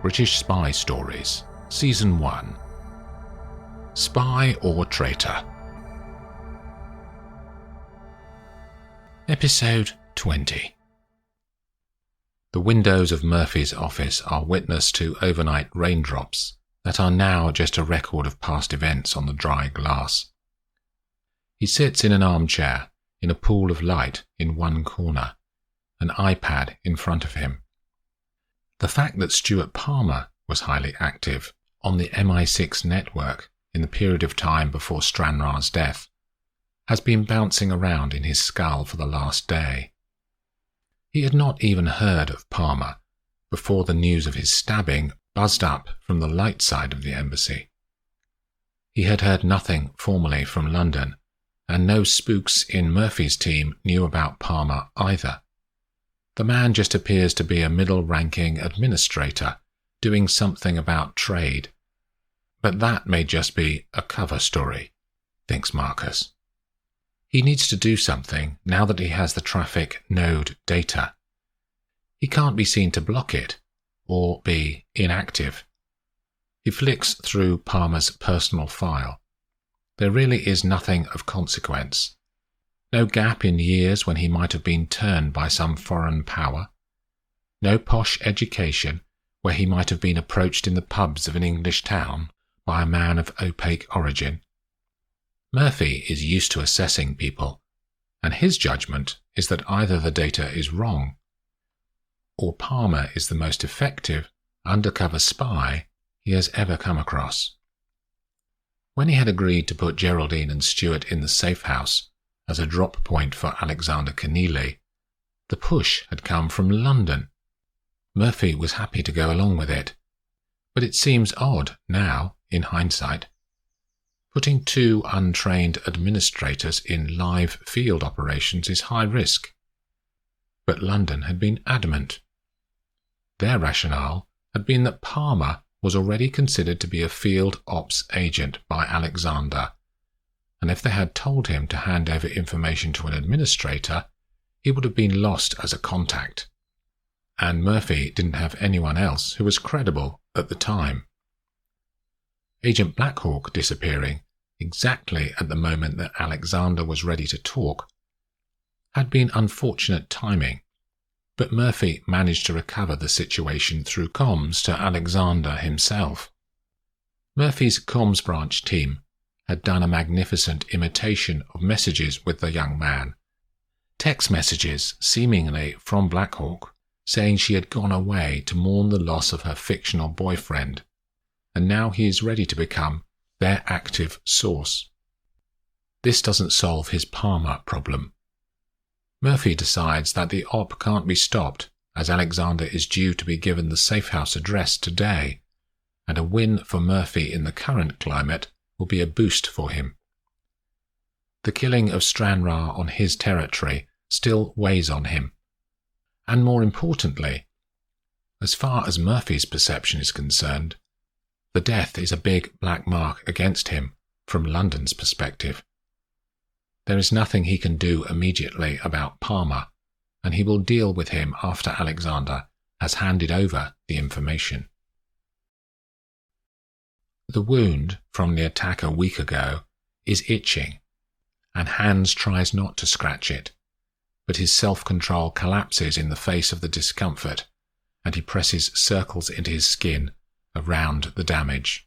British Spy Stories, Season 1. Spy or Traitor. Episode 20. The windows of Murphy's office are witness to overnight raindrops that are now just a record of past events on the dry glass. He sits in an armchair in a pool of light in one corner, an iPad in front of him. The fact that Stuart Palmer was highly active on the MI6 network in the period of time before Stranraer's death has been bouncing around in his skull for the last day. He had not even heard of Palmer before the news of his stabbing buzzed up from the light side of the embassy. He had heard nothing formally from London, and no spooks in Murphy's team knew about Palmer either. The man just appears to be a middle-ranking administrator doing something about trade. But that may just be a cover story, thinks Marcus. He needs to do something now that he has the traffic node data. He can't be seen to block it or be inactive. He flicks through Palmer's personal file. There really is nothing of consequence. No gap in years when he might have been turned by some foreign power. No posh education where he might have been approached in the pubs of an English town by a man of opaque origin. Murphy is used to assessing people, and his judgment is that either the data is wrong, or Palmer is the most effective undercover spy he has ever come across. When he had agreed to put Geraldine and Stuart in the safe house as a drop point for Alexander Keneally, the push had come from London. Murphy was happy to go along with it, but it seems odd now, in hindsight. Putting two untrained administrators in live field operations is high risk. But London had been adamant. Their rationale had been that Palmer was already considered to be a field ops agent by Alexander, and if they had told him to hand over information to an administrator, he would have been lost as a contact. And Murphy didn't have anyone else who was credible at the time. Agent Blackhawk disappearing exactly at the moment that Alexander was ready to talk had been unfortunate timing, but Murphy managed to recover the situation through comms to Alexander himself. Murphy's comms branch team had done a magnificent imitation of messages with the young man. Text messages, seemingly from Blackhawk, saying she had gone away to mourn the loss of her fictional boyfriend, and now he is ready to become their active source. This doesn't solve his Palmer problem. Murphy decides that the op can't be stopped, as Alexander is due to be given the safe house address today, and a win for Murphy in the current climate will be a boost for him. The killing of Stranraer on his territory still weighs on him. And more importantly, as far as Murphy's perception is concerned, the death is a big black mark against him from London's perspective. There is nothing he can do immediately about Palmer, and he will deal with him after Alexander has handed over the information. The wound from the attack a week ago is itching, and Hans tries not to scratch it, but his self-control collapses in the face of the discomfort, and he presses circles into his skin around the damage.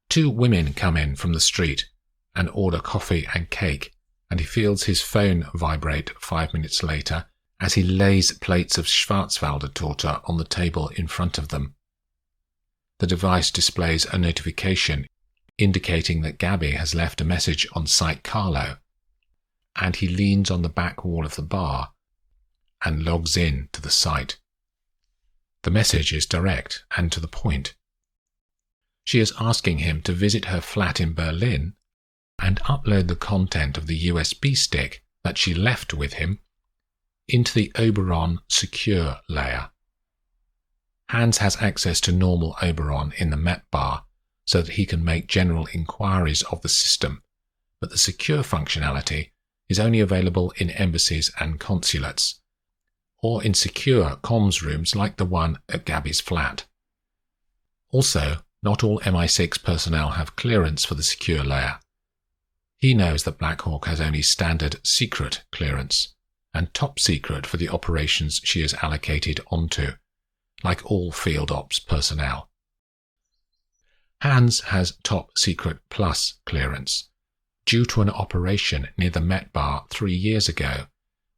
Two women come in from the street and order coffee and cake, and he feels his phone vibrate 5 minutes later as he lays plates of Schwarzwälder torte on the table in front of them. The device displays a notification indicating that Gabby has left a message on Site Carlo, and he leans on the back wall of the bar and logs in to the site. The message is direct and to the point. She is asking him to visit her flat in Berlin and upload the content of the USB stick that she left with him into the Oberon secure layer. Hans has access to normal Oberon in the Met bar so that he can make general inquiries of the system, but the secure functionality is only available in embassies and consulates, or in secure comms rooms like the one at Gabby's flat. Also, not all MI6 personnel have clearance for the secure layer. He knows that Black Hawk has only standard secret clearance, and top secret for the operations she is allocated onto, like all field ops personnel. Hans has top secret plus clearance, due to an operation near the Met Bar 3 years ago,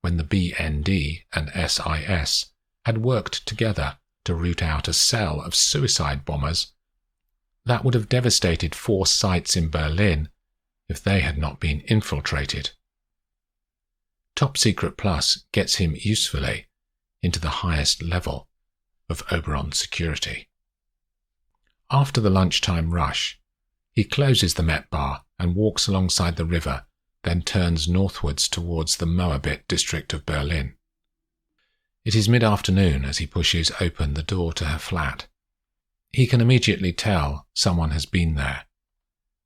when the BND and SIS had worked together to root out a cell of suicide bombers that would have devastated 4 sites in Berlin if they had not been infiltrated. Top Secret Plus gets him usefully into the highest level of Oberon security. After the lunchtime rush, he closes the Met Bar and walks alongside the river, then turns northwards towards the Moabit district of Berlin. It is mid-afternoon as he pushes open the door to her flat. He can immediately tell someone has been there.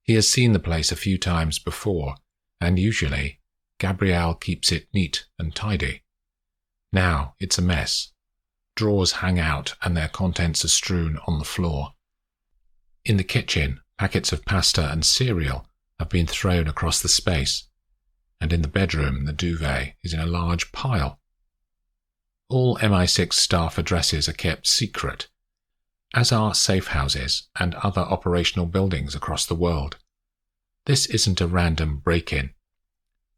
He has seen the place a few times before, and usually Gabrielle keeps it neat and tidy. Now it's a mess. Drawers hang out and their contents are strewn on the floor. In the kitchen, packets of pasta and cereal have been thrown across the space, and in the bedroom the duvet is in a large pile. All MI6 staff addresses are kept secret, as are safe houses and other operational buildings across the world. This isn't a random break-in.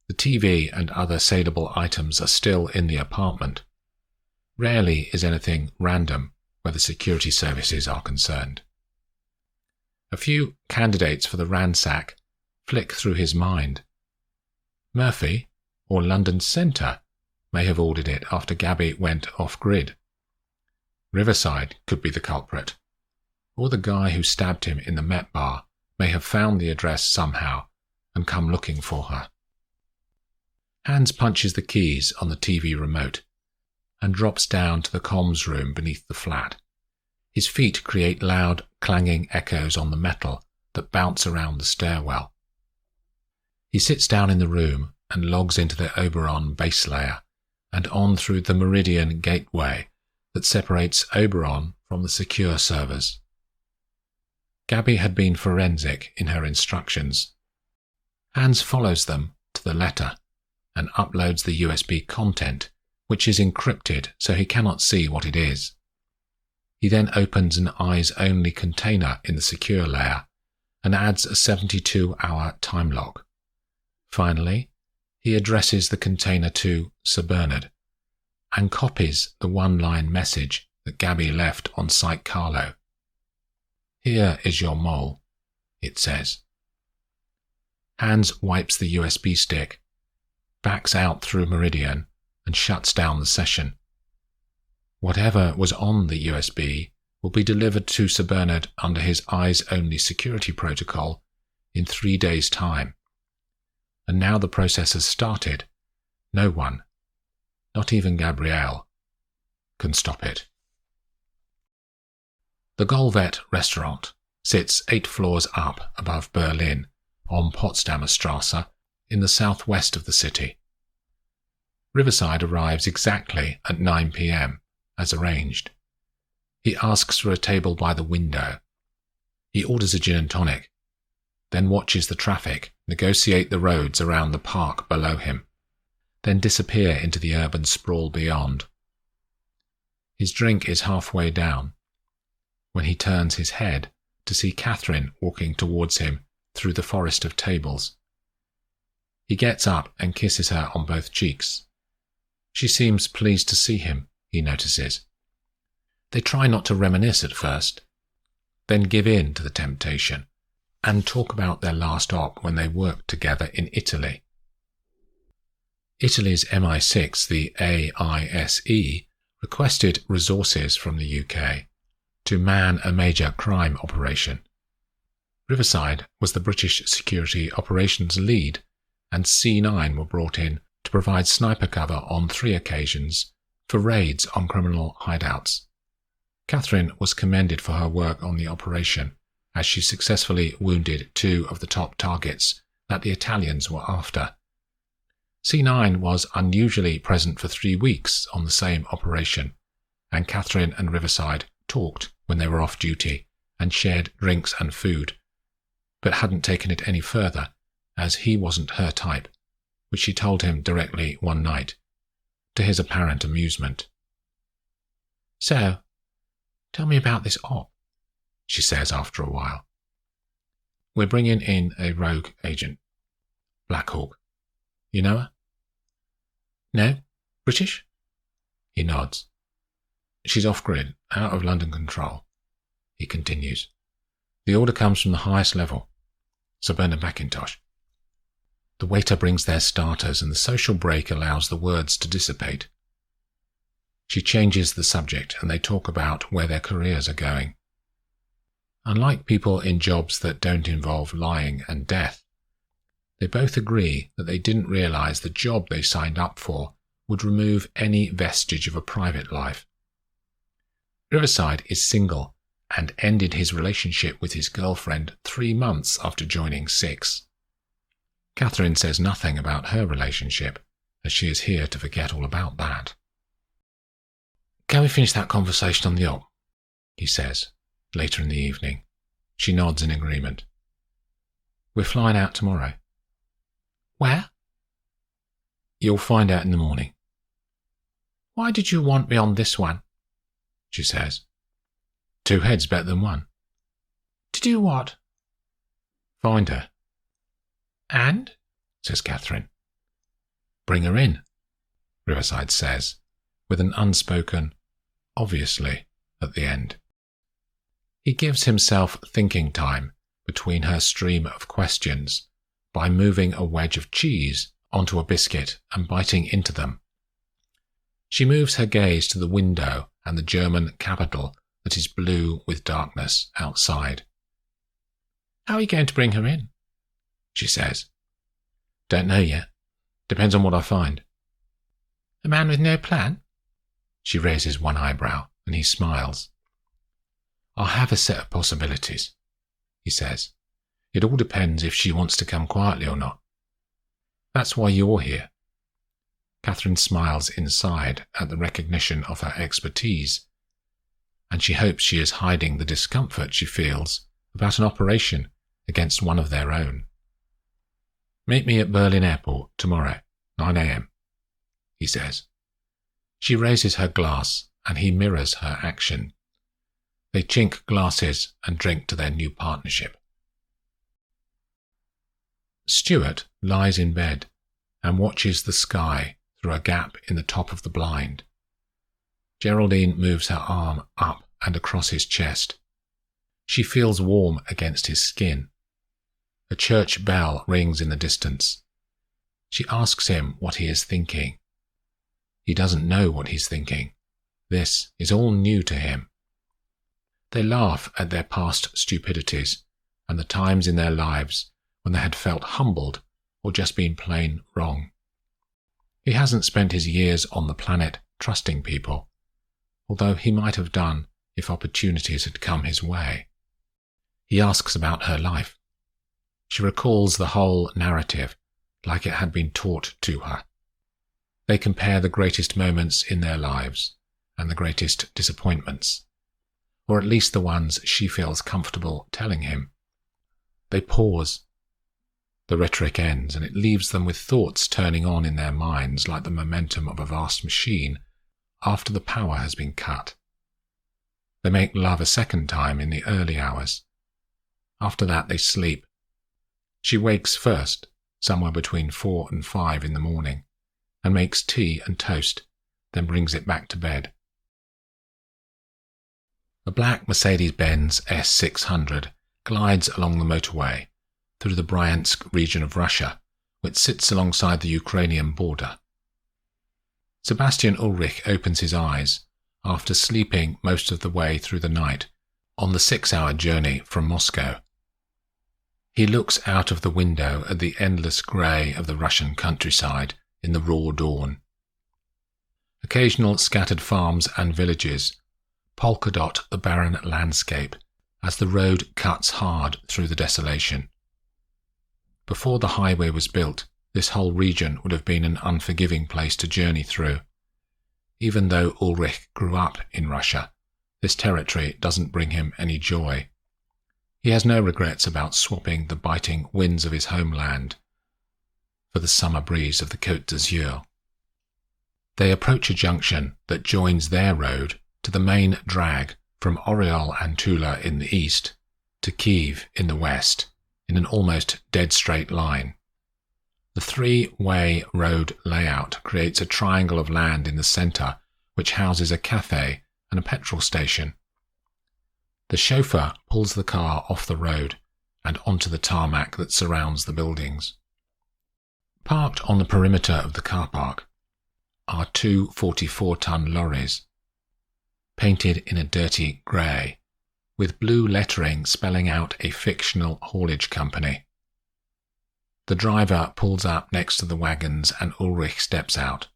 The TV and other saleable items are still in the apartment. Rarely is anything random where the security services are concerned. A few candidates for the ransack flick through his mind. Murphy, or London Centre, may have ordered it after Gabby went off-grid. Riverside could be the culprit, or the guy who stabbed him in the Met Bar may have found the address somehow and come looking for her. Hans punches the keys on the TV remote and drops down to the comms room beneath the flat. His feet create loud, clanging echoes on the metal that bounce around the stairwell. He sits down in the room and logs into the Oberon base layer and on through the Meridian gateway that separates Oberon from the secure servers. Gabby had been forensic in her instructions. Hans follows them to the letter and uploads the USB content, which is encrypted so he cannot see what it is. He then opens an eyes-only container in the secure layer and adds a 72-hour time log. Finally, he addresses the container to Sir Bernard and copies the one-line message that Gabby left on Site Carlo. "Here is your mole," it says. Hans wipes the USB stick, backs out through Meridian, and shuts down the session. Whatever was on the USB will be delivered to Sir Bernard under his eyes-only security protocol in 3 days' time. And now the process has started. No one, not even Gabrielle, can stop it. The Golvet restaurant sits 8 floors up above Berlin on Potsdamer Straße in the southwest of the city. Riverside arrives exactly at 9 p.m, as arranged. He asks for a table by the window. He orders a gin and tonic, then watches the traffic negotiate the roads around the park below him, then disappear into the urban sprawl beyond. His drink is halfway down when he turns his head to see Catherine walking towards him through the forest of tables. He gets up and kisses her on both cheeks. She seems pleased to see him, he notices. They try not to reminisce at first, then give in to the temptation and talk about their last op when they worked together in Italy. Italy's MI6, the AISE, requested resources from the UK to man a major crime operation. Riverside was the British security operations lead, and C9 were brought in to provide sniper cover on 3 occasions for raids on criminal hideouts. Catherine was commended for her work on the operation, as she successfully wounded 2 of the top targets that the Italians were after. C9 was unusually present for 3 weeks on the same operation, and Catherine and Riverside talked when they were off duty and shared drinks and food, but hadn't taken it any further, as he wasn't her type, which she told him directly one night, to his apparent amusement. "So, tell me about this op," she says after a while. "We're bringing in a rogue agent. Black Hawk. You know her?" "No. British?" He nods. "She's off-grid, out of London control," he continues. "The order comes from the highest level, Sir Bernard Mackintosh." The waiter brings their starters, and the social break allows the words to dissipate. She changes the subject, and they talk about where their careers are going. Unlike people in jobs that don't involve lying and death, they both agree that they didn't realize the job they signed up for would remove any vestige of a private life. Riverside is single and ended his relationship with his girlfriend 3 months after joining Six. Catherine says nothing about her relationship, as she is here to forget all about that. "Can we finish that conversation on the yacht?" he says, later in the evening. She nods in agreement. "We're flying out tomorrow." "Where?" "You'll find out in the morning." "Why did you want me on this one?" she says. "Two heads better than one." "To do what?" "Find her." "And?" says Catherine. "Bring her in," Riverside says, with an unspoken "obviously" at the end. He gives himself thinking time between her stream of questions by moving a wedge of cheese onto a biscuit and biting into them. She moves her gaze to the window and the German capital that is blue with darkness outside. "How are you going to bring her in?" she says. "Don't know yet. Depends on what I find." "A man with no plan?" She raises one eyebrow, and he smiles. "I'll have a set of possibilities," he says. "It all depends if she wants to come quietly or not. That's why you're here." Catherine smiles inside at the recognition of her expertise, and she hopes she is hiding the discomfort she feels about an operation against one of their own. "Meet me at Berlin Airport tomorrow, 9 a.m, he says. She raises her glass, and he mirrors her action. They chink glasses and drink to their new partnership. Stuart lies in bed and watches the sky through a gap in the top of the blind. Geraldine moves her arm up and across his chest. She feels warm against his skin. A church bell rings in the distance. She asks him what he is thinking. He doesn't know what he's thinking. This is all new to him. They laugh at their past stupidities and the times in their lives when they had felt humbled or just been plain wrong. He hasn't spent his years on the planet trusting people, although he might have done if opportunities had come his way. He asks about her life. She recalls the whole narrative like it had been taught to her. They compare the greatest moments in their lives and the greatest disappointments, or at least the ones she feels comfortable telling him. They pause. The rhetoric ends, and it leaves them with thoughts turning on in their minds like the momentum of a vast machine after the power has been cut. They make love a second time in the early hours. After that they sleep. She wakes first, somewhere between 4 and 5 in the morning, and makes tea and toast, then brings it back to bed. A black Mercedes-Benz S600 glides along the motorway through the Bryansk region of Russia, which sits alongside the Ukrainian border. Sebastian Ulrich opens his eyes after sleeping most of the way through the night on the 6-hour journey from Moscow. He looks out of the window at the endless grey of the Russian countryside in the raw dawn. Occasional scattered farms and villages polka dot the barren landscape as the road cuts hard through the desolation. Before the highway was built, this whole region would have been an unforgiving place to journey through. Even though Ulrich grew up in Russia, this territory doesn't bring him any joy. He has no regrets about swapping the biting winds of his homeland for the summer breeze of the Côte d'Azur. They approach a junction that joins their road to the main drag from Oriol and Tula in the east to Kiev in the west in an almost dead straight line. The three-way road layout creates a triangle of land in the centre which houses a cafe and a petrol station. The chauffeur pulls the car off the road and onto the tarmac that surrounds the buildings. Parked on the perimeter of the car park are two 44-ton lorries, painted in a dirty grey, with blue lettering spelling out a fictional haulage company. The driver pulls up next to the wagons and Ulrich steps out.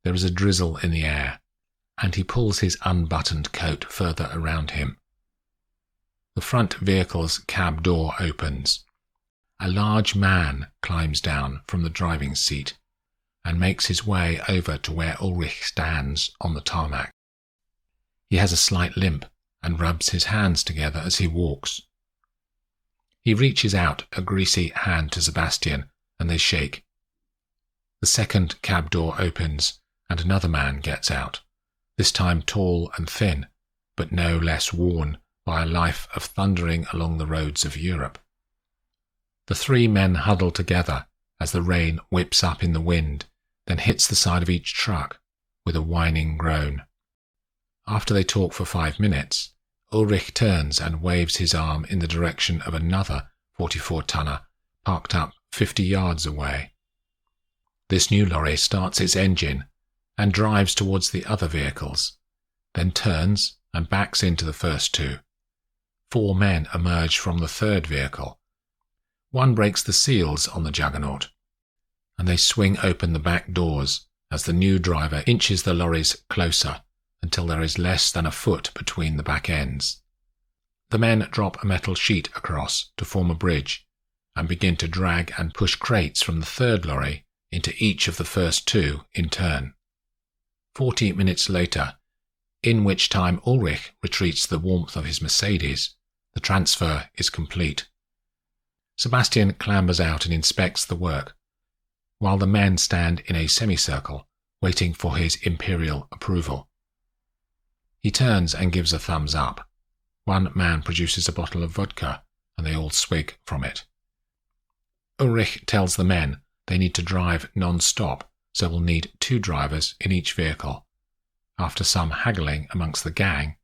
There is a drizzle in the air, and he pulls his unbuttoned coat further around him. The front vehicle's cab door opens. A large man climbs down from the driving seat and makes his way over to where Ulrich stands on the tarmac. He has a slight limp and rubs his hands together as he walks. He reaches out a greasy hand to Sebastian, and they shake. The second cab door opens, and another man gets out, this time tall and thin, but no less worn by a life of thundering along the roads of Europe. The three men huddle together as the rain whips up in the wind, then hits the side of each truck with a whining groan. After they talk for 5 minutes, Ulrich turns and waves his arm in the direction of another 44-tonner parked up 50 yards away. This new lorry starts its engine and drives towards the other vehicles, then turns and backs into the first two. 4 men emerge from the third vehicle. One breaks the seals on the juggernaut, and they swing open the back doors as the new driver inches the lorries closer until there is less than a foot between the back ends. The men drop a metal sheet across to form a bridge and begin to drag and push crates from the third lorry into each of the first two in turn. 40 minutes later, in which time Ulrich retreats to the warmth of his Mercedes, the transfer is complete. Sebastian clambers out and inspects the work, while the men stand in a semicircle, waiting for his imperial approval. He turns and gives a thumbs up. One man produces a bottle of vodka, and they all swig from it. Ulrich tells the men they need to drive non-stop, so will need 2 drivers in each vehicle. After some haggling amongst the gang,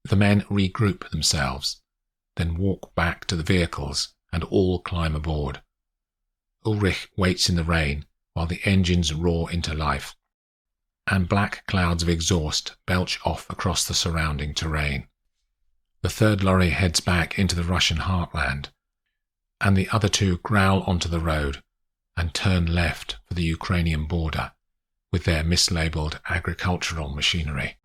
the men regroup themselves, then walk back to the vehicles and all climb aboard. Ulrich waits in the rain while the engines roar into life, and black clouds of exhaust belch off across the surrounding terrain. The third lorry heads back into the Russian heartland, and the other 2 growl onto the road and turn left for the Ukrainian border with their mislabeled agricultural machinery.